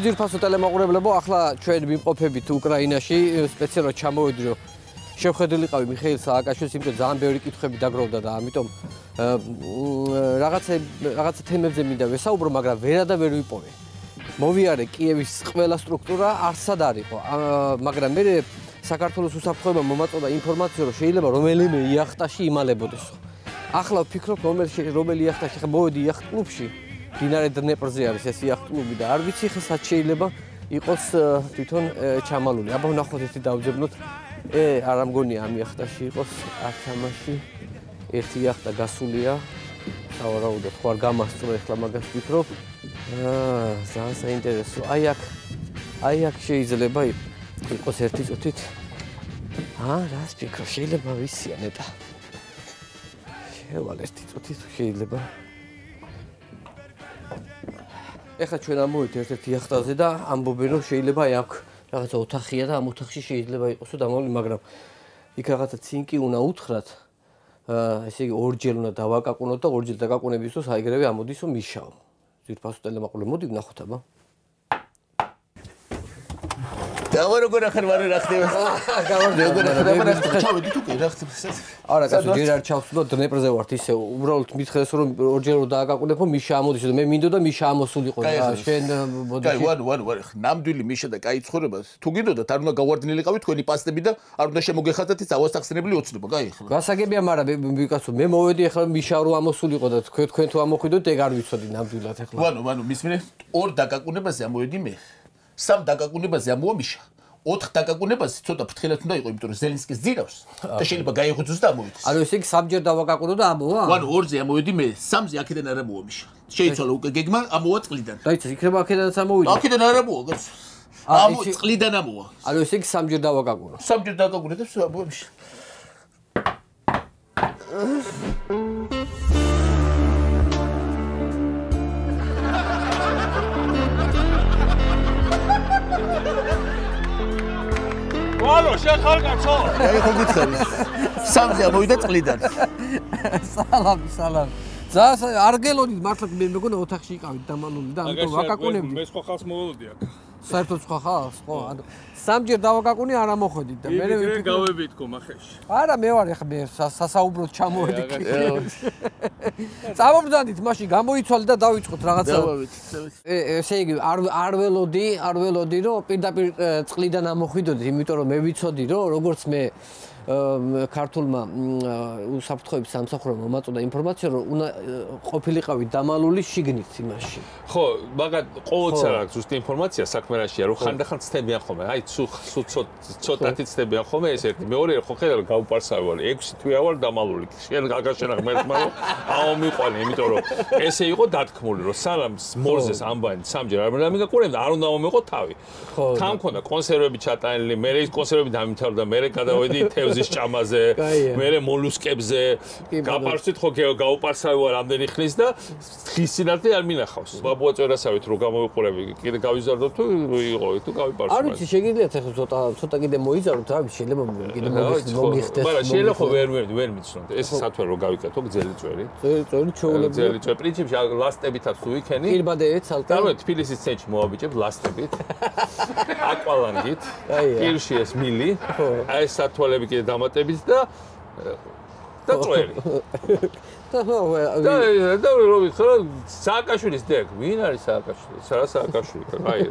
ძირფასო ტელემაყურებლებო, ახლა ჩვენ ვიმყოფებით უკრაინაში, სპეციალურად ჩამოვედი, რომ შევხედილიყავი მიხეილ სააკაშვილს, იმიტომ ძალიან ბევრი კითხვები დაგროვდა და ამიტომ რაღაცა თემებზე მინდა ვესაუბრო, მაგრამ ვერა და ვერ ვიპოვე. მოვიარე კიევის ყველა სტრუქტურა არსად არ იყო, მაგრამ მე საქართველოს უსაფრთხოებამ მომაწოდა ინფორმაცია, რომ შეიძლება რომელიმე იახტაში იმალებოდეს. ახლა ვფიქრობ, რომელი იახტაში, ხა მოვედი იახტ კლუბში, დინარე დნეპრზე არის ეს იახტ კლუბი და არ ვიცი ხა სად შეიძლება იყოს თვითონ ჩამალული. აბა ვნახოთ ერთი დავძებნოთ. არა მგონია ამ იახტაში იყოს, არც ამაში. ერთი იახტა გასულია. სავარაუდოდ ხო არ გამასწრო ახლა მაგას ვფიქრობ. ძალიან საინტერესო. აი აქ შეიძლება იყოს ერთი წუთით. რას ვფიქრობ, შეიძლება ვიცია ნეტა. შევალ ერთი წუთით შეიძლება. ეხლა ჩვენ ამოვით ერთ-ერთ იახტაზე და ამბობენ, რომ შეიძლება აი აქ რაღაცა ოთახია და ამ ოთახში შეიძლება იყოსო დამალული, მაგრამ იქ რაღაცა ცინკი უნდა უთხრათ. ესე იგი ორჯერ უნდა დავაკაკუნოთ და ორჯერ დაკაკუნების დროს აიგრევე ამოდის რომ მიშაო. ძირფასო ტელემაყურებელი მოდი ვნახოთ აბა. დავა როგორ ახარ ვარ რა ხდება? ჩავედი თუ კი რა ხდება? არა, კაცო, ჯერ არ ჩავსვლა დნეპრზე ვართ ისე, უბრალოდ მითხრეს რომ ორჯერ დააკაკუნებო მიშა ამოდის და მე მინდო და მიშა ამოსულიყო და შენ მოდი. კაი, ვარ, ნამდვილი მიშა და კაი ცხოვრება. თუ გინდოდათ არ უნდა გავარდნილიყავით თქვენი პასტები და არ უნდა შემოგეხატათ ის ავასახსნებელი ოცნება, კაი ხო? გასაგებია, მაგრამ კაცო, მე მოვედი ახლა მიშა რო ამოსულიყო და თქვენ თუ ამოხვიდოთ, ეგ არ ვიცოდი ნამდვილად ახლა. ვანო, მისმინე, 2 დაკაკუნებაზე ამოვედი მე. 3 დაკაკუნებაზე ამოვა მიშა. 4 დაკაკუნებაზე ცოტა ფრთხილად უნდა იყო, იმიტომ რომ ზელენსკის ძირავს და შეიძლება გაიღვიძოს და ამოვიდეს. ანუ ესე იგი 3 ჯერ დავაკაკუნო და ამოვა? ვანო 2-ზე ამოვედი მე, 3-ზე აქედან არ ამოვა მიშა. შეიცვალა უკვე გეგმა, ამოვა წყლიდან. დაიცა, იქნება აქედანაც ამოვიდა. აქედან არ ამოვა, კაცო. წყლიდან ამოვა. ანუ ესე იგი 3 ჯერ დავაკაკუნო. 3 ჯერ დაკაკუნე და ვსვლა ამოვა მიშა. ალო, შენ ხარ კაცო? აი ხო გითხარი. 3-ზე ამოვიდა წყლიდან. სალამი. ძალიან არ გელოდით მართლა მე მეგონა ოთახში იყავით დამალული და ამიტომ ვაკაკუნებდი. მე სხვა ხალხს მოველოდი აქ. საერთოდ სხვა ხალხს, ხო? ანუ 3 ჯერ დავაკაკუნე არ ამოხვედით და მე გავები თქო მახეში. არა, მე ვარ ახლა მე სასაუბროდ ჩამოვედი. წამობძანდით მაშინ გამოიცვალე და დავიწყოთ რაღაცა. ესე იგი არ ველოდი რომ პირდაპირ წყლიდან ამოხვიდოდი, იმიტომ რომ მე ვიცოდი რომ როგორც მე ქართულმა უსაფრთხოების სამსახურომ მომაწოდა ინფორმაცია რომ უნდა ყოფილიყავი დამალული შიგნით იმაში. ხო, მაგრამ ყოველწარ აქვს ზუსტი ინფორმაცია საქმერაშია რომ ხანდახან ცდებიან ხოლმე. აი ცოტათი ცდებიან ხოლმე ეს ერთი. მეორე ხო ხედავ გავუპარსავი ვარ 6 თვეა ვარ დამალული. შენ გაგაშენა ღმერთმა რომ აომიყვანე, იმიტომ რომ ესე იყო დათქმული რომ სალამს მორზეს ამბანი 3 ჯერ არ უნდა მიგაკურებდა, არ უნდა მომეყო თავი. თან მქონდა კონსერვები ჩატანილი, მე ის კონსერვები დამითავდა, მე გადავედი თევზის ჭამაზე, მე მოლუსკებზე, გაპარსვით ხო გაუპარსავი ვარ ამდენი ხნის და ხის სინათლე არ მინახავს. ბაბუა წერასავით რომ გამოვიყურები, კიდე გავიზარდო თუ იყო თუ გავიპარსო. არ ვიცი, შეგიძლიათ ახლა ცოტა კიდე მოიზაროთ, რა ვიცი, შეიძლება კიდე მომიხდეს. მაგრამ შეიძლება ხო ვერ მიცნოთ. ეს სათვალე რომ გავიკეთო გძელი წვერი. წვერი ჩაოლები. გძელი წვერი. პრინციპში ლასტებითაც თუ იქენი. პირბადე ცალკე. დავე თბილისის ცენტრში მოვაბიჭებ ლასტებით. აკვალანგით. პირში ეს მილი. აი ეს სათვალები კიდე დამატებით და წვერი. და რო ვიცხო სააკაშვილის დეგ, ვინ არის სააკაშვილი? რა სააკაშვილი? აი